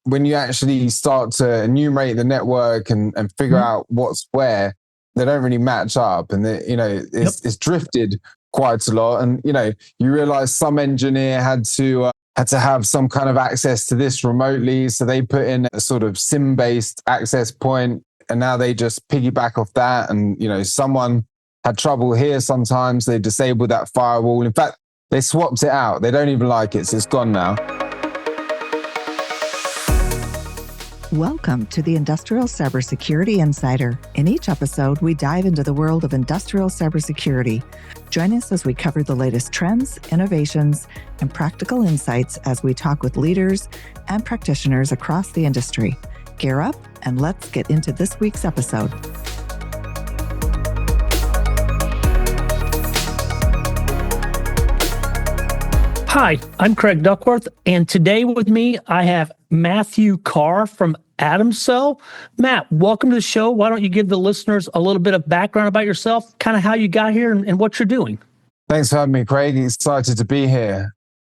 when you actually start to enumerate the network and figure out what's where, they don't really match up. And, it's drifted quite a lot. And, you realize some engineer had to have some kind of access to this remotely. So they put in a sort of SIM-based access point, and now they just piggyback off that. And, someone had trouble here. Sometimes they disabled that firewall. In fact, they swapped it out. They don't even like it. So it's gone now. Welcome to the Industrial Cybersecurity Insider. In each episode, we dive into the world of industrial cybersecurity. Join us as we cover the latest trends, innovations, and practical insights as we talk with leaders and practitioners across the industry. Gear up and let's get into this week's episode. Hi, I'm Craig Duckworth, and today with me, I have Matthew Carr from Adamzsel. Matt, welcome to the show. Why don't you give the listeners a little bit of background about yourself, kind of how you got here and what you're doing? Thanks for having me, Craig. Excited to be here.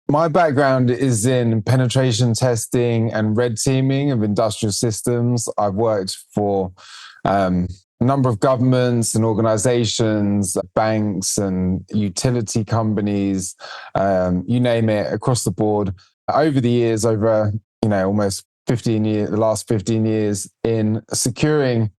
My background is in penetration testing and red teaming of industrial systems. I've worked for a number of governments and organizations, banks and utility companies, you name it, across the board. Over the years, almost 15 years, the last 15 years in securing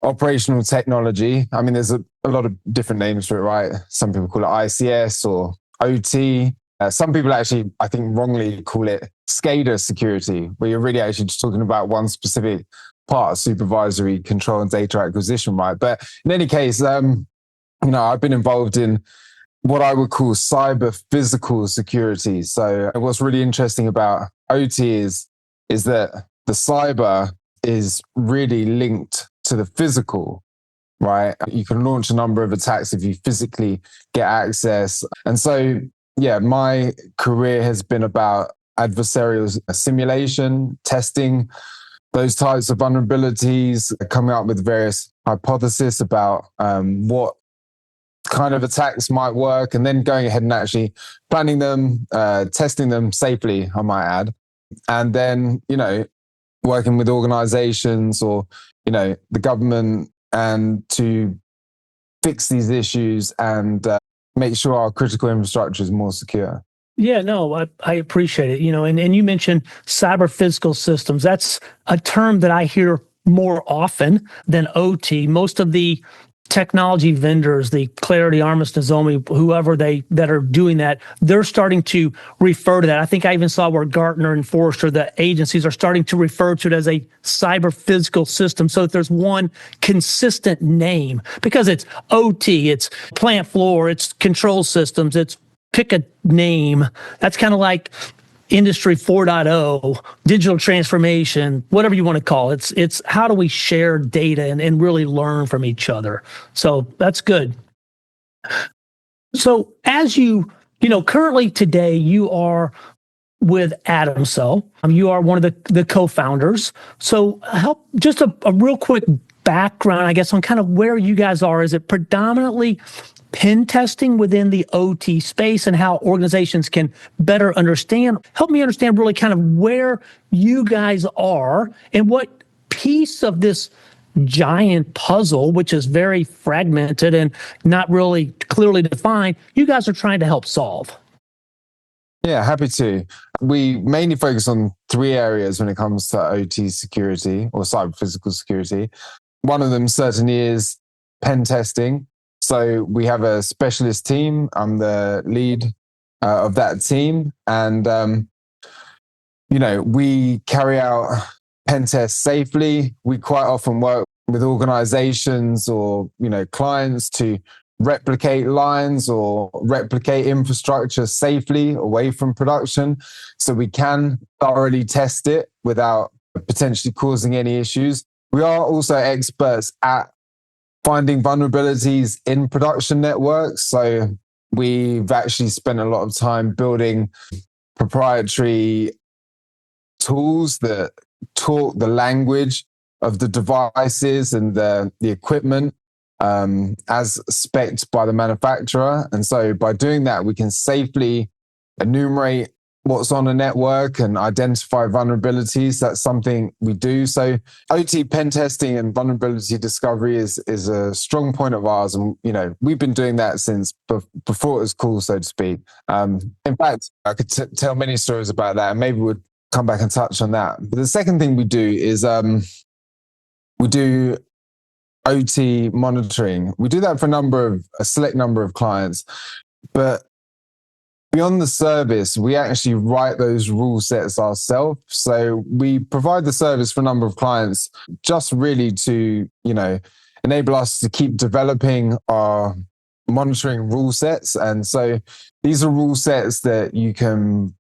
operational technology. I mean, there's a lot of different names for it, right? Some people call it ICS or OT. Some people actually, I think, wrongly call it SCADA security, where you're really actually just talking about one specific part of supervisory control and data acquisition, right? But in any case, I've been involved in what I would call cyber physical security. So what's really interesting about OT is that the cyber is really linked to the physical, right? You can launch a number of attacks if you physically get access. And so, my career has been about adversarial simulation, testing those types of vulnerabilities, coming up with various hypotheses about what kind of attacks might work, and then going ahead and actually planning them, testing them safely, I might add. And then, working with organizations or, the government and to fix these issues and make sure our critical infrastructure is more secure. Yeah, no, I appreciate it. And you mentioned cyber physical systems. That's a term that I hear more often than OT. Most of the technology vendors, the Clarity, Armis, Nozomi, whoever that are doing that, they're starting to refer to that. I think I even saw where Gartner and Forrester, the agencies, are starting to refer to it as a cyber physical system. So that there's one consistent name, because it's OT, it's plant floor, it's control systems, it's pick a name. That's kind of like Industry 4.0, digital transformation, whatever you want to call it. It's how do we share data and really learn from each other. So that's good. So as currently today, you are with Adamzsel. You are one of the co-founders. So help just a real quick background, I guess, on kind of where you guys are. Is it predominantly pen testing within the OT space and how organizations can better understand? Help me understand really kind of where you guys are and what piece of this giant puzzle, which is very fragmented and not really clearly defined, you guys are trying to help solve. Yeah, happy to. We mainly focus on three areas when it comes to OT security or cyber physical security. One of them certainly is pen testing. So we have a specialist team. I'm the lead of that team. And, we carry out pen tests safely. We quite often work with organizations or, clients to replicate lines or replicate infrastructure safely away from production. So we can thoroughly test it without potentially causing any issues. We are also experts at finding vulnerabilities in production networks. So we've actually spent a lot of time building proprietary tools that talk the language of the devices and the equipment as spec'd by the manufacturer. And so by doing that, we can safely enumerate what's on a network and identify vulnerabilities. That's something we do. So OT pen testing and vulnerability discovery is a strong point of ours. And, we've been doing that since before it was cool, so to speak. In fact, I could tell many stories about that, and maybe we'll come back and touch on that. But the second thing we do is we do OT monitoring. We do that for a select number of clients, but beyond the service, we actually write those rule sets ourselves. So we provide the service for a number of clients just really to, enable us to keep developing our monitoring rule sets. And so these are rule sets that you can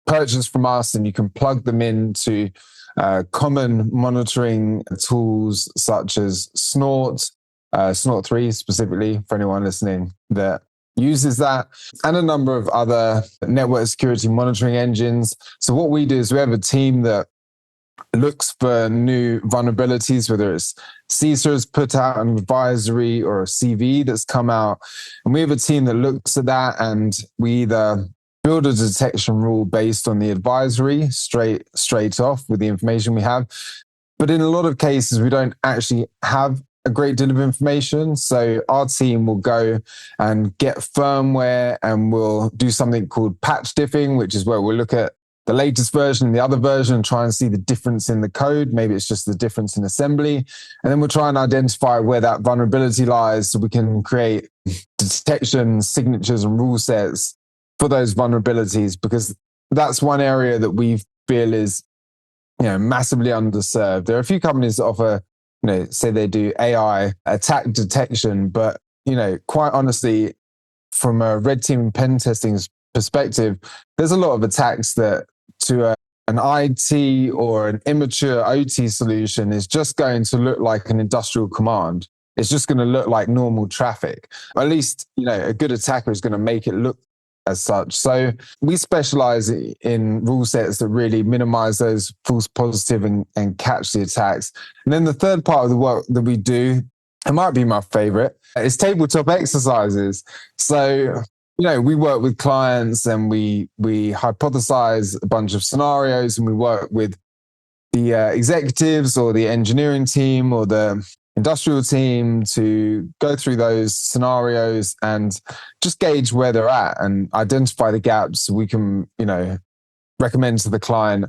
purchase from us, and you can plug them into common monitoring tools such as Snort 3 specifically, for anyone listening that uses that, and a number of other network security monitoring engines. So what we do is we have a team that looks for new vulnerabilities, whether it's CISA has put out an advisory or a CV that's come out. And we have a team that looks at that, and we either build a detection rule based on the advisory straight off with the information we have. But in a lot of cases, we don't actually have a great deal of information. So our team will go and get firmware, and we'll do something called patch diffing, which is where we'll look at the latest version and the other version and try and see the difference in the code. Maybe it's just the difference in assembly. And then we'll try and identify where that vulnerability lies, so we can create detection signatures and rule sets for those vulnerabilities, because that's one area that we feel is, massively underserved. There are a few companies that offer, say they do AI attack detection, but, quite honestly, from a red team pen testing perspective, there's a lot of attacks that to an IT or an immature OT solution is just going to look like an industrial command. It's just going to look like normal traffic. At least, a good attacker is going to make it look as such. So we specialize in rule sets that really minimize those false positive and catch the attacks. And then the third part of the work that we do, it might be my favorite, is tabletop exercises. So, we work with clients, and we hypothesize a bunch of scenarios, and we work with the executives or the engineering team or the industrial team to go through those scenarios and just gauge where they're at and identify the gaps, so we can, recommend to the client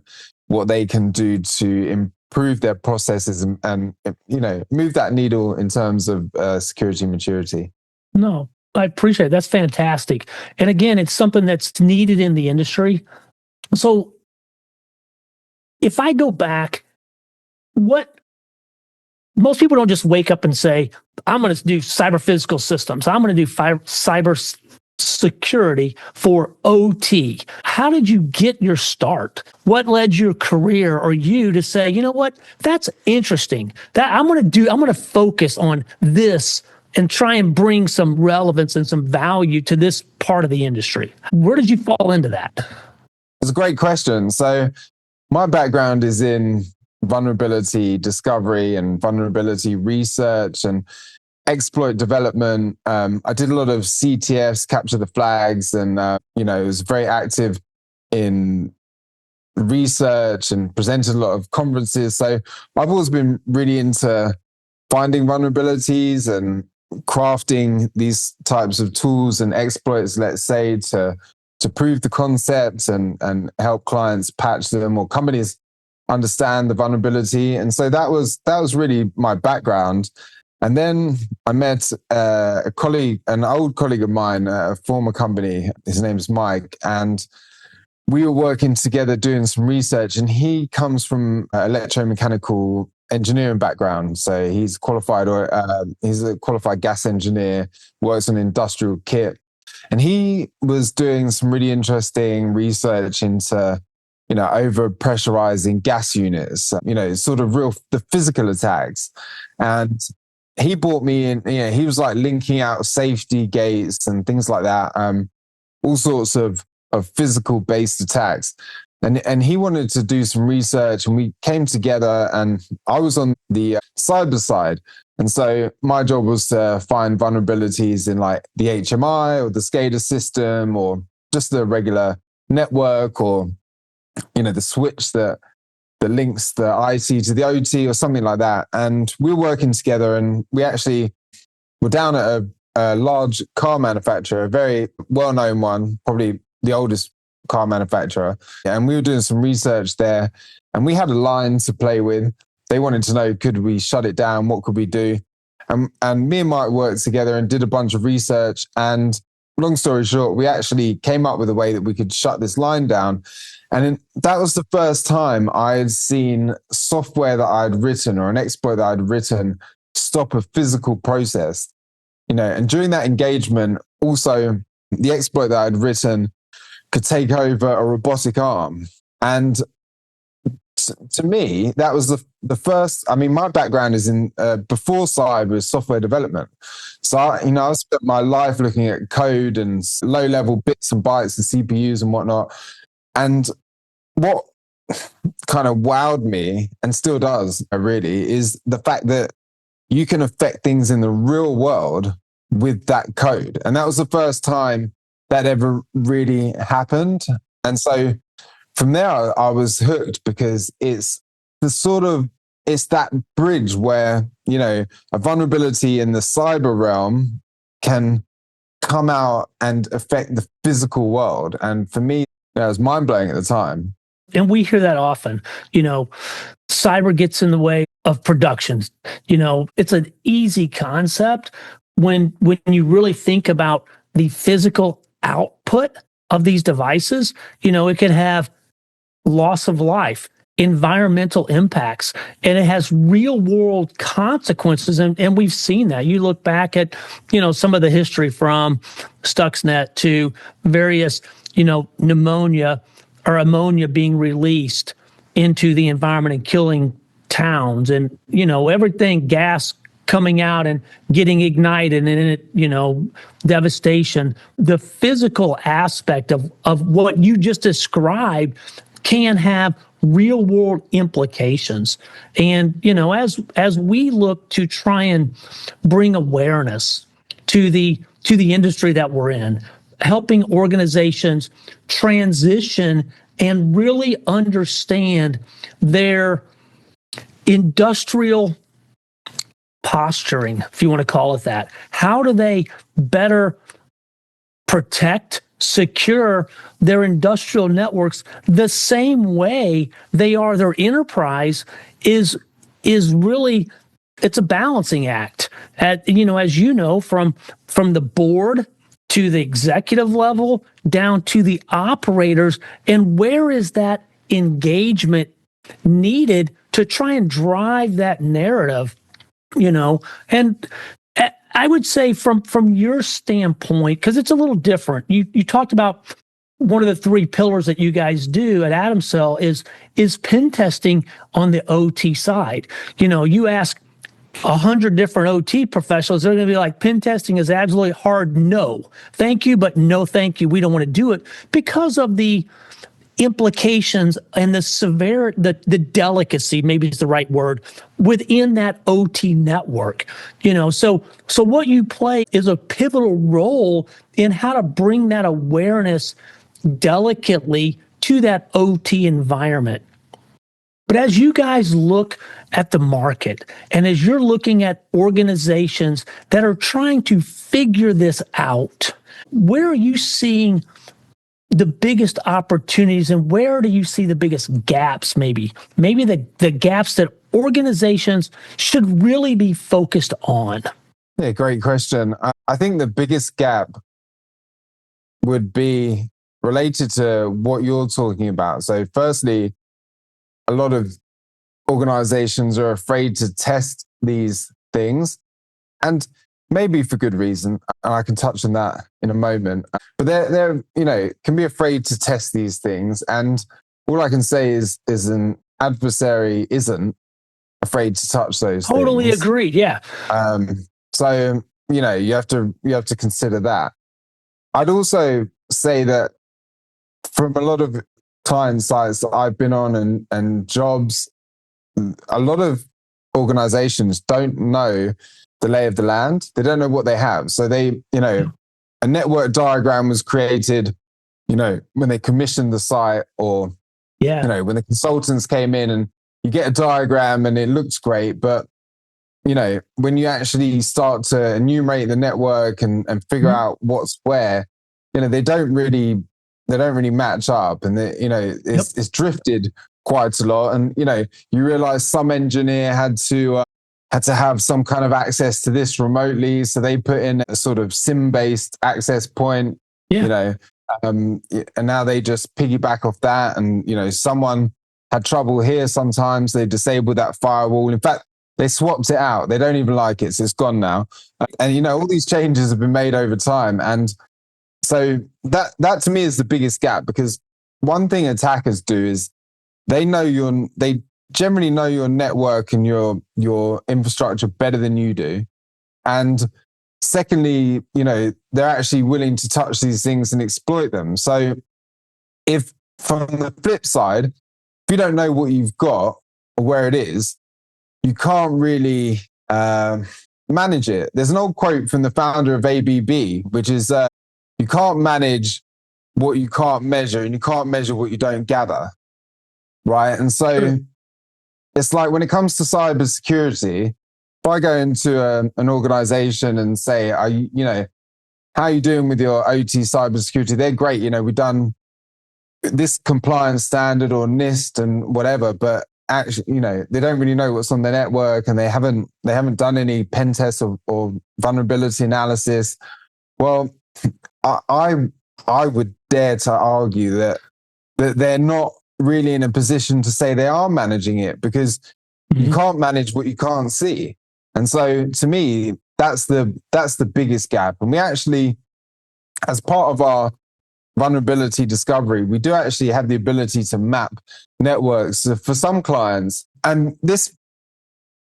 what they can do to improve their processes and move that needle in terms of security maturity. No, I appreciate it. That's fantastic. And again, it's something that's needed in the industry. So if I go back, most people don't just wake up and say, I'm going to do cyber physical systems. I'm going to do cyber security for OT. How did you get your start? What led your career or you to say, you know what, that's interesting. That I'm going to focus on this and try and bring some relevance and some value to this part of the industry. Where did you fall into that? It's a great question. So my background is in vulnerability discovery and vulnerability research and exploit development. I did a lot of CTFs, capture the flags, and was very active in research and presented a lot of conferences. So I've always been really into finding vulnerabilities and crafting these types of tools and exploits, let's say, to prove the concept and help clients patch them or companies understand the vulnerability. And so that was really my background. And then I met a colleague, an old colleague of mine, a former company. His name's Mike. And we were working together doing some research. And he comes from electromechanical engineering background. So he's qualified, he's a qualified gas engineer, works on industrial kit. And he was doing some really interesting research into over pressurizing gas units, sort of the physical attacks. And he brought me in, he was like linking out safety gates and things like that, all sorts of physical based attacks. And he wanted to do some research, and we came together, and I was on the cyber side. And so my job was to find vulnerabilities in like the HMI or the SCADA system or just the regular network or, the switch that links the IC to the OT or something like that. And we were working together, and we actually were down at a large car manufacturer, a very well-known one, probably the oldest car manufacturer. And we were doing some research there, and we had a line to play with. They wanted to know, could we shut it down? What could we do? And me and Mike worked together and did a bunch of research. And long story short, we actually came up with a way that we could shut this line down. And that was the first time I had seen software that I'd written or an exploit that I'd written stop a physical process. And during that engagement, also the exploit that I'd written could take over a robotic arm. And to me, that was the first. I mean, my background is in before cyber was software development. So I spent my life looking at code and low-level bits and bytes and CPUs and whatnot. And what kind of wowed me, and still does really, is the fact that you can affect things in the real world with that code. And that was the first time that ever really happened. And so from there, I was hooked, because it's that bridge where, a vulnerability in the cyber realm can come out and affect the physical world. And for me, it was mind-blowing at the time. And we hear that often, cyber gets in the way of productions. It's an easy concept when you really think about the physical output of these devices. It can have loss of life, environmental impacts, and it has real world consequences. And we've seen that. You look back at, some of the history from Stuxnet to various, pneumonia or ammonia being released into the environment and killing towns, and, everything, gas coming out and getting ignited, and it, devastation. The physical aspect of what you just described can have real world implications. And, as we look to try and bring awareness to the industry that we're in, helping organizations transition and really understand their industrial posturing, if you want to call it that. How do they better protect, secure their industrial networks the same way they are their enterprise is really, it's a balancing act. As from the board to the executive level down to the operators, and where is that engagement needed to try and drive that narrative, and I would say from your standpoint, because it's a little different. You talked about one of the three pillars that you guys do at Adamzsel is pen testing on the OT side. You ask 100 different OT professionals, they're going to be like, pen testing is absolutely hard. No, thank you, but no, thank you. We don't want to do it because of the implications and the severity, the delicacy, maybe is the right word, within that OT network. So what you play is a pivotal role in how to bring that awareness delicately to that OT environment. But as you guys look at the market, and as you're looking at organizations that are trying to figure this out, where are you seeing the biggest opportunities, and where do you see the biggest gaps, maybe the gaps that organizations should really be focused on? Yeah, great question. I think the biggest gap would be related to what you're talking about. So firstly, a lot of organizations are afraid to test these things, and maybe for good reason. And I can touch on that in a moment. But they're can be afraid to test these things. And all I can say is an adversary isn't afraid to touch those things. Totally agreed. Yeah. So you have to consider that. I'd also say that from a lot of client sites that I've been on and jobs, a lot of organizations don't know the lay of the land. They don't know what they have. So a network diagram was created when they commissioned the site, or, when the consultants came in, and you get a diagram and it looks great, but, when you actually start to enumerate the network and figure out what's where, they don't really match up, and it's drifted quite a lot. And, you realize some engineer had to have some kind of access to this remotely. So they put in a sort of SIM-based access point, and now they just piggyback off that. And, someone had trouble here. Sometimes they disabled that firewall. In fact, they swapped it out. They don't even like it. So it's gone now. And, all these changes have been made over time. And so that to me is the biggest gap, because one thing attackers do is they generally know your network and your infrastructure better than you do. And secondly, they're actually willing to touch these things and exploit them. So if, from the flip side, if you don't know what you've got or where it is, you can't really manage it. There's an old quote from the founder of ABB, which is, you can't manage what you can't measure, and you can't measure what you don't gather. Right. And so it's like, when it comes to cybersecurity, if I go into an organization and say, how are you doing with your OT cybersecurity? They're great. We've done this compliance standard or NIST and whatever, but actually, they don't really know what's on the network, and they haven't done any pen tests or vulnerability analysis. Well, I would dare to argue that they're not really in a position to say they are managing it, because you can't manage what you can't see. And so, to me, that's the biggest gap. And we actually, as part of our vulnerability discovery, we do actually have the ability to map networks for some clients. And this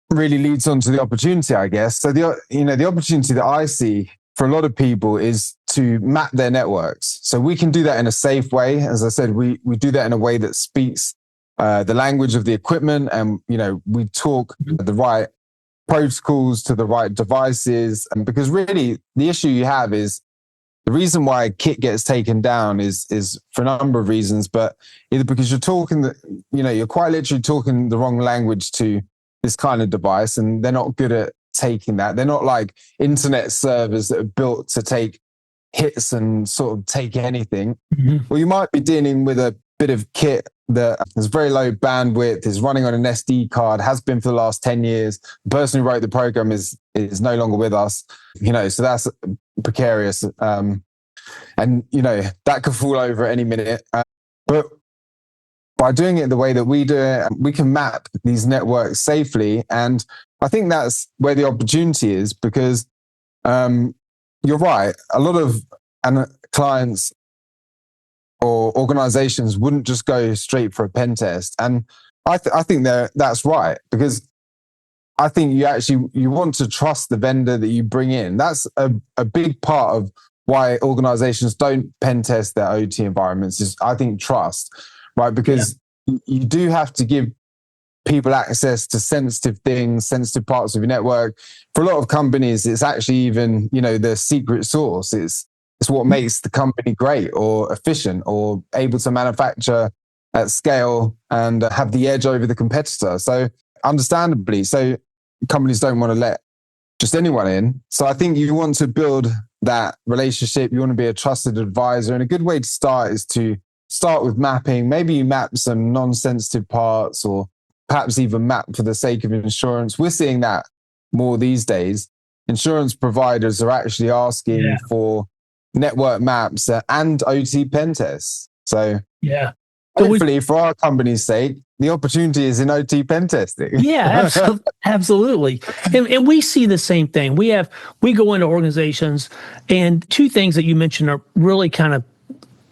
really leads on to the opportunity, I guess. So the opportunity that I see for a lot of people is to map their networks. So we can do that in a safe way. As I said, we do that in a way that speaks the language of the equipment, and we talk the right protocols to the right devices. And because really the issue you have is, the reason why kit gets taken down is for a number of reasons, but either because you're quite literally talking the wrong language to this kind of device, and they're not good at taking that. They're not like internet servers that are built to take hits and sort of take anything. Well, you might be dealing with a bit of kit that has very low bandwidth, is running on an SD card, has been for the last 10 years. The person who wrote the program is no longer with us, so that's precarious. And, that could fall over at any minute. But by doing it the way that we do it, we can map these networks safely. And I think that's where the opportunity is, because you're right. A lot of clients or organizations wouldn't just go straight for a pen test. And I think that's right, because I think you want to trust the vendor that you bring in. That's a big part of why organizations don't pen test their OT environments, is, I think, trust, right? Because you do have to give people access to sensitive things, sensitive parts of your network. For a lot of companies, it's actually even, the secret sauce. It's what makes the company great or efficient or able to manufacture at scale and have the edge over the competitor. So understandably, companies don't want to let just anyone in. So I think you want to build that relationship. You want to be a trusted advisor. And a good way to start is to start with mapping. Maybe you map some non-sensitive parts, or perhaps even map for the sake of insurance. We're seeing that more these days. Insurance providers are actually asking for network maps and OT pen tests. So hopefully, for our company's sake, the opportunity is in OT pen testing. Yeah, absolutely. And we see the same thing. We go into organizations, and two things that you mentioned are really kind of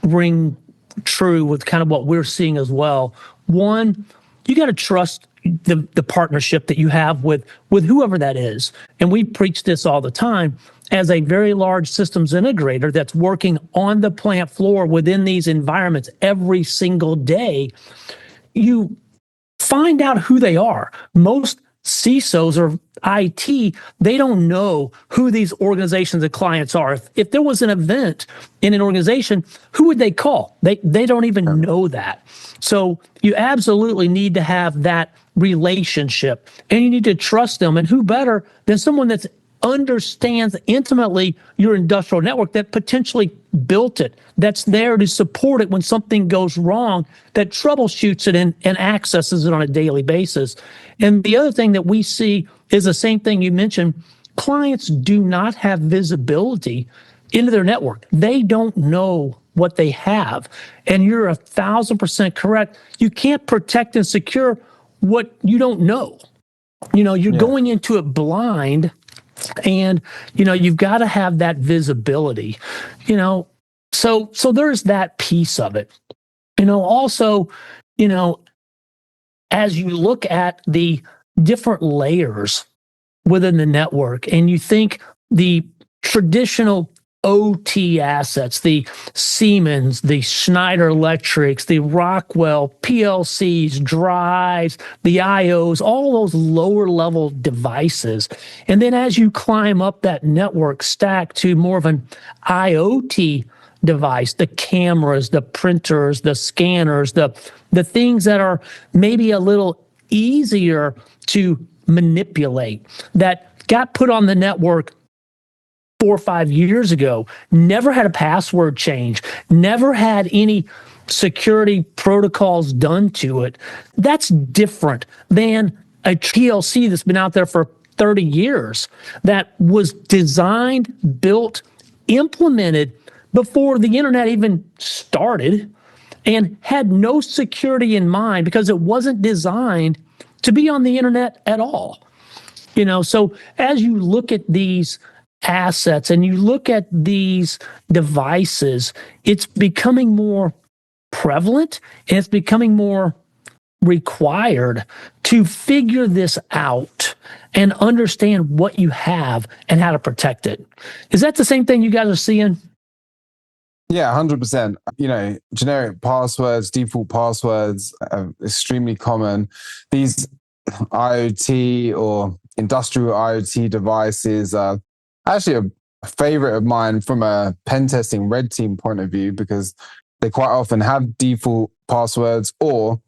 ring true with kind of what we're seeing as well. One, you got to trust the partnership that you have with whoever that is. And we preach this all the time. As a very large systems integrator that's working on the plant floor within these environments every single day, you find out who they are. Most CISOs or IT, they don't know who these organizations and clients are. If there was an event in an organization, who would they call? They don't even know that. So you absolutely need to have that relationship, and you need to trust them. And who better than someone that understands intimately your industrial network, that potentially built it, that's there to support it when something goes wrong, that troubleshoots it and accesses it on a daily basis. And the other thing that we see is the same thing you mentioned. Clients do not have visibility into their network. They don't know what they have. And you're 1,000% correct. You can't protect and secure what you don't know. You're going into it blind, and you've got to have that visibility. So there's that piece of it. Also, as you look at the different layers within the network, and you think the traditional OT assets, the Siemens, the Schneider Electrics, the Rockwell, PLCs, drives, the IOs, all those lower level devices. And then as you climb up that network stack to more of an IoT device, the cameras, the printers, the scanners, the things that are maybe a little easier to manipulate, that got put on the network 4 or 5 years ago, never had a password change, never had any security protocols done to it. That's different than a PLC that's been out there for 30 years, that was designed, built, implemented before the internet even started, and had no security in mind because it wasn't designed to be on the internet at all. So as you look at these assets and you look at these devices, it's becoming more prevalent and it's becoming more required to figure this out and understand what you have and how to protect it. Is that the same thing you guys are seeing? Yeah, 100%. Generic passwords, default passwords are extremely common. These IoT or industrial IoT devices are actually a favorite of mine from a pen testing red team point of view, because they quite often have default passwords, or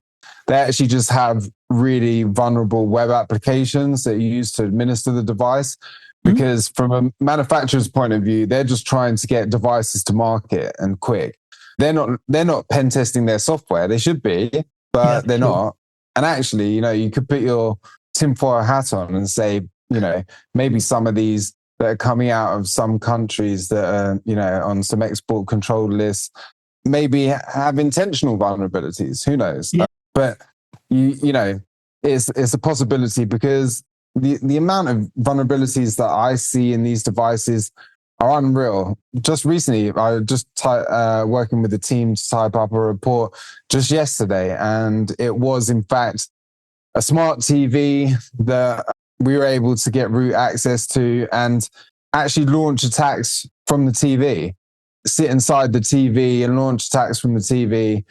they actually just have really vulnerable web applications that you use to administer the device. Because from a manufacturer's point of view, they're just trying to get devices to market and quick. They're not pen testing their software. They should be, but they're not. And actually, you could put your tinfoil hat on and say, maybe some of these that are coming out of some countries that are, on some export control lists, maybe have intentional vulnerabilities. Who knows? Yeah. But it's a possibility, because the amount of vulnerabilities that I see in these devices are unreal. Just recently, I was just working with the team to type up a report just yesterday, and it was in fact a smart TV that we were able to get root access to and actually launch attacks from the TV, sit inside the TV and launch attacks from the TV.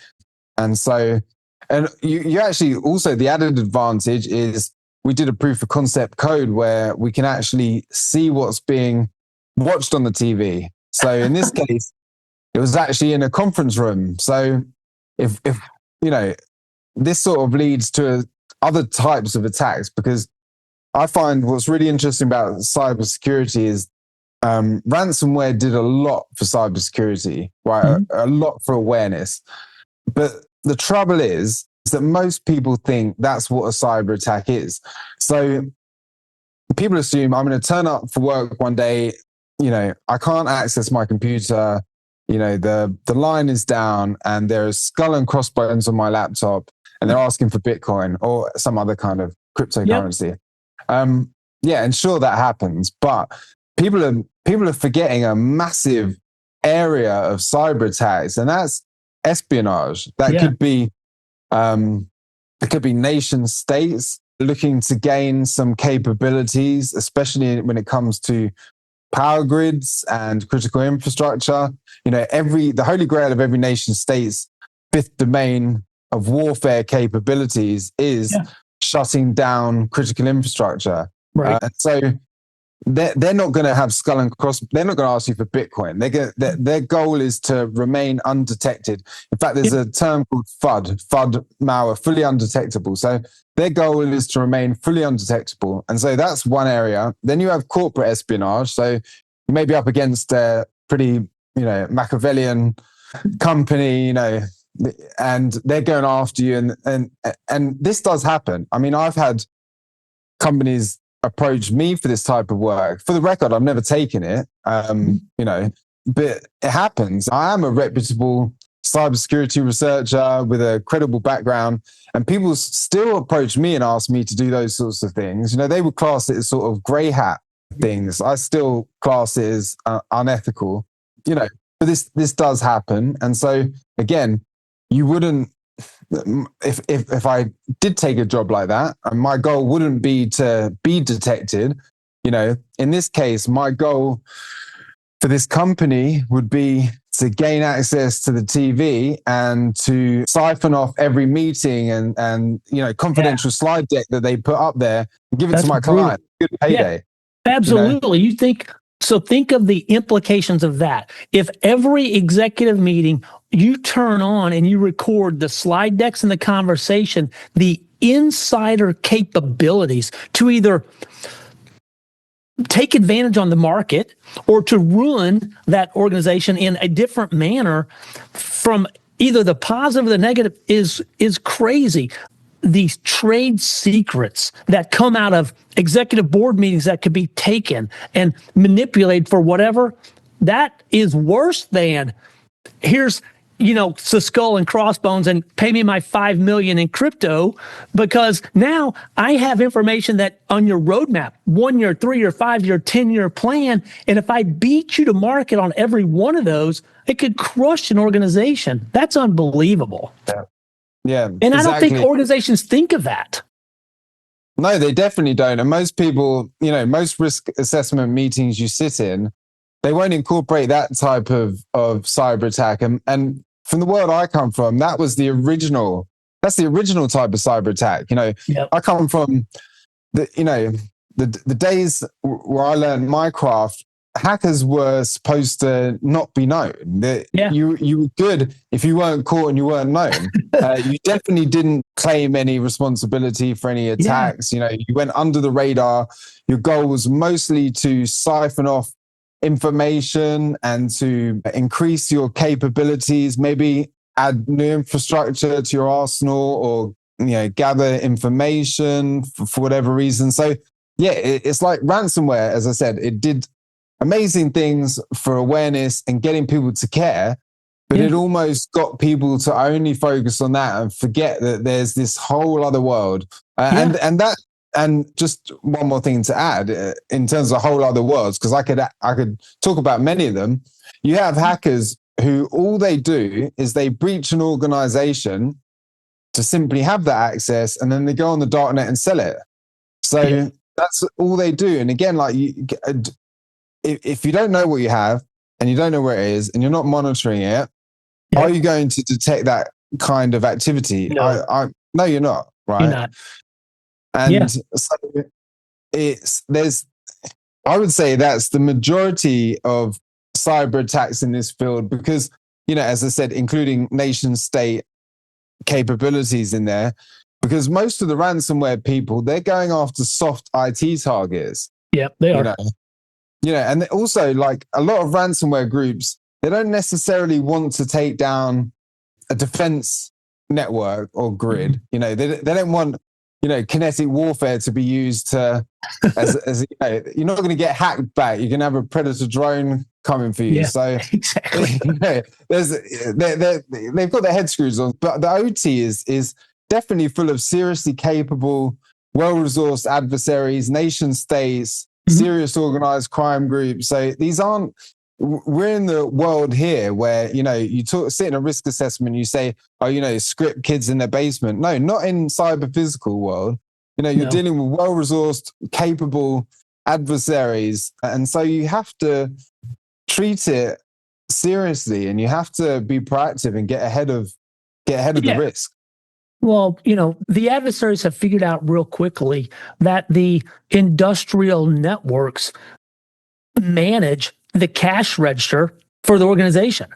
And so, and you actually also, the added advantage is we did a proof of concept code where we can actually see what's being watched on the TV. So in this case, it was actually in a conference room. So if this sort of leads to other types of attacks, because I find what's really interesting about cybersecurity is ransomware did a lot for cybersecurity, right? A lot for awareness. But the trouble is that most people think that's what a cyber attack is. So people assume I'm going to turn up for work one day, I can't access my computer, the line is down and there's skull and crossbones on my laptop and they're asking for Bitcoin or some other kind of cryptocurrency. And sure, that happens, but people are forgetting a massive area of cyber attacks, and that's espionage. That could be it could be nation states looking to gain some capabilities, especially when it comes to power grids and critical infrastructure. The holy grail of every nation state's fifth domain of warfare capabilities is shutting down critical infrastructure. Right. So they're not going to have skull and cross. They're not going to ask you for Bitcoin. Their goal is to remain undetected. In fact, there's a term called FUD malware, fully undetectable. So their goal is to remain fully undetectable. And so that's one area. Then you have corporate espionage. So you may be up against a pretty, Machiavellian company, and they're going after you. And this does happen. I mean, I've had companies approach me for this type of work. For the record, I've never taken it, but it happens. I am a reputable cybersecurity researcher with a credible background, and people still approach me and ask me to do those sorts of things. They would class it as sort of grey hat things. I still class it as unethical, but this does happen. And so again, you wouldn't, if I did take a job like that, and my goal wouldn't be to be detected, in this case, my goal for this company would be to gain access to the TV and to siphon off every meeting and confidential slide deck that they put up there and give it to my client. Good payday. Yeah, absolutely. Think of the implications of that. If every executive meeting you turn on and you record the slide decks and the conversation, the insider capabilities to either take advantage on the market or to ruin that organization in a different manner from either the positive or the negative is crazy. These trade secrets that come out of executive board meetings that could be taken and manipulated for whatever, that is worse than here's the skull and crossbones and pay me my $5 million in crypto, because now I have information that on your roadmap, 1 year, 3 year, 5 year, 10-year plan. And if I beat you to market on every one of those, it could crush an organization. That's unbelievable. Yeah. And exactly. I don't think organizations think of that. No, they definitely don't. And most people, most risk assessment meetings you sit in, they won't incorporate that type of cyber attack. And from the world I come from, that's the original type of cyber attack. Yep. I come from the days where I learned my craft. Hackers were supposed to not be known. You were good if you weren't caught and you weren't known. You definitely didn't claim any responsibility for any attacks. You went under the radar. Your goal was mostly to siphon off information and to increase your capabilities, maybe add new infrastructure to your arsenal, or gather information for whatever reason. So it's like ransomware. As I said, it did amazing things for awareness and getting people to care, but it almost got people to only focus on that and forget that there's this whole other world. And just one more thing to add in terms of whole other worlds, because I could talk about many of them. You have hackers who all they do is they breach an organization to simply have that access, and then they go on the darknet and sell it. So that's all they do. And again, if you don't know what you have and you don't know where it is and you're not monitoring it, are you going to detect that kind of activity? No, no, you're not. Right. You're not. And so I would say that's the majority of cyber attacks in this field, because, as I said, including nation state capabilities in there, because most of the ransomware people, they're going after soft IT targets. Yep, they are. And also, like, a lot of ransomware groups, they don't necessarily want to take down a defense network or grid. They don't want kinetic warfare to be used to, as you're not going to get hacked back. You're going to have a predator drone coming for you. So exactly. They've got their head screws on. But the OT is definitely full of seriously capable, well-resourced adversaries, nation states, serious organized crime groups. So these aren't. We're in the world here where, you sit in a risk assessment, you say, script kids in their basement. No, not in cyber physical world. You're dealing with well-resourced, capable adversaries. And so you have to treat it seriously, and you have to be proactive and get ahead of the risk. Well, the adversaries have figured out real quickly that the industrial networks manage the cash register for the organization.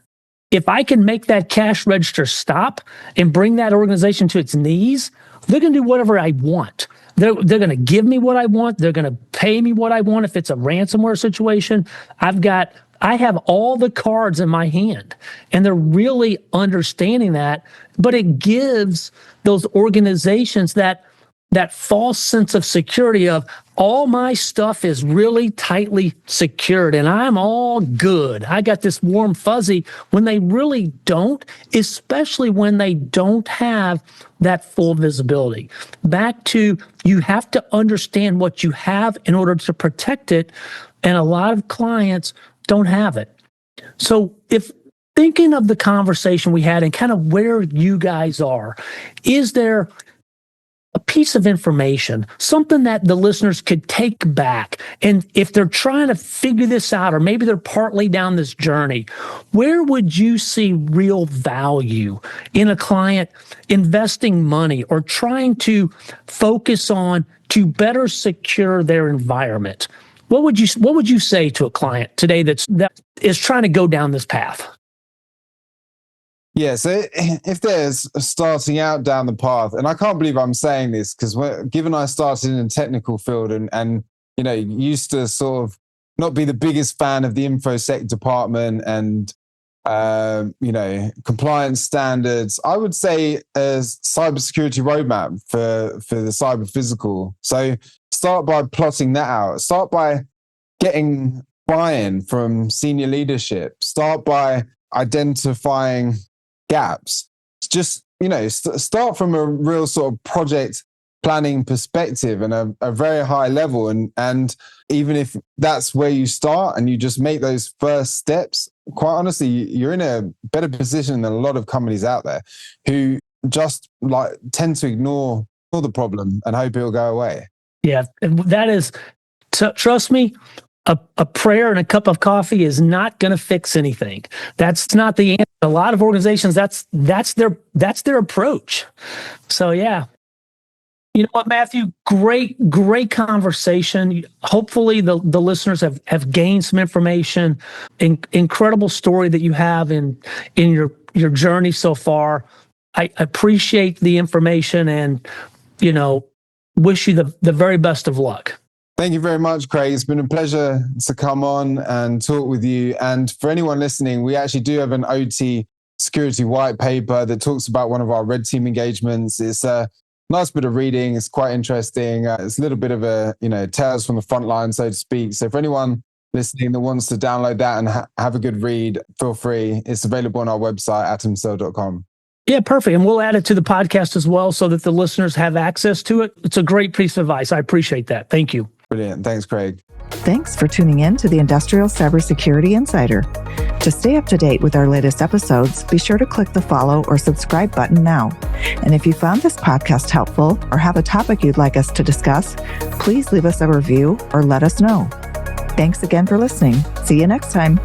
If I can make that cash register stop and bring that organization to its knees, they're going to do whatever I want. They're going to give me what I want. They're going to pay me what I want. If it's a ransomware situation, I have all the cards in my hand, and they're really understanding that. But it gives those organizations that false sense of security of all my stuff is really tightly secured and I'm all good. I got this warm fuzzy when they really don't, especially when they don't have that full visibility. Back to, you have to understand what you have in order to protect it. And a lot of clients don't have it. So if thinking of the conversation we had and kind of where you guys are, is there a piece of information, something that the listeners could take back? And if they're trying to figure this out, or maybe they're partly down this journey, where would you see real value in a client investing money or trying to focus on to better secure their environment? What would you say to a client today that is trying to go down this path? Yeah, so if there's starting out down the path, and I can't believe I'm saying this because given I started in a technical field and used to sort of not be the biggest fan of the InfoSec department and compliance standards, I would say a cybersecurity roadmap for the cyber physical. So start by plotting that out. Start by getting buy-in from senior leadership. Start by identifying gaps. Just, start from a real sort of project planning perspective and a very high level. And even if that's where you start and you just make those first steps, quite honestly, you're in a better position than a lot of companies out there who just tend to ignore the problem and hope it'll go away. Yeah, that is, trust me, a prayer and a cup of coffee is not going to fix anything. That's not the answer. A lot of organizations, that's their approach. So yeah. You know what, Matthew? Great conversation. Hopefully the listeners have gained some information. Incredible story that you have in your journey so far. I appreciate the information and, wish you the very best of luck. Thank you very much, Craig. It's been a pleasure to come on and talk with you. And for anyone listening, we actually do have an OT security white paper that talks about one of our red team engagements. It's a nice bit of reading. It's quite interesting. It's a little bit of a, tales from the front line, so to speak. So for anyone listening that wants to download that and have a good read, feel free. It's available on our website, atumcell.com. Yeah, perfect. And we'll add it to the podcast as well so that the listeners have access to it. It's a great piece of advice. I appreciate that. Thank you. Brilliant. Thanks, Craig. Thanks for tuning in to the Industrial Cybersecurity Insider. To stay up to date with our latest episodes, be sure to click the follow or subscribe button now. And if you found this podcast helpful or have a topic you'd like us to discuss, please leave us a review or let us know. Thanks again for listening. See you next time.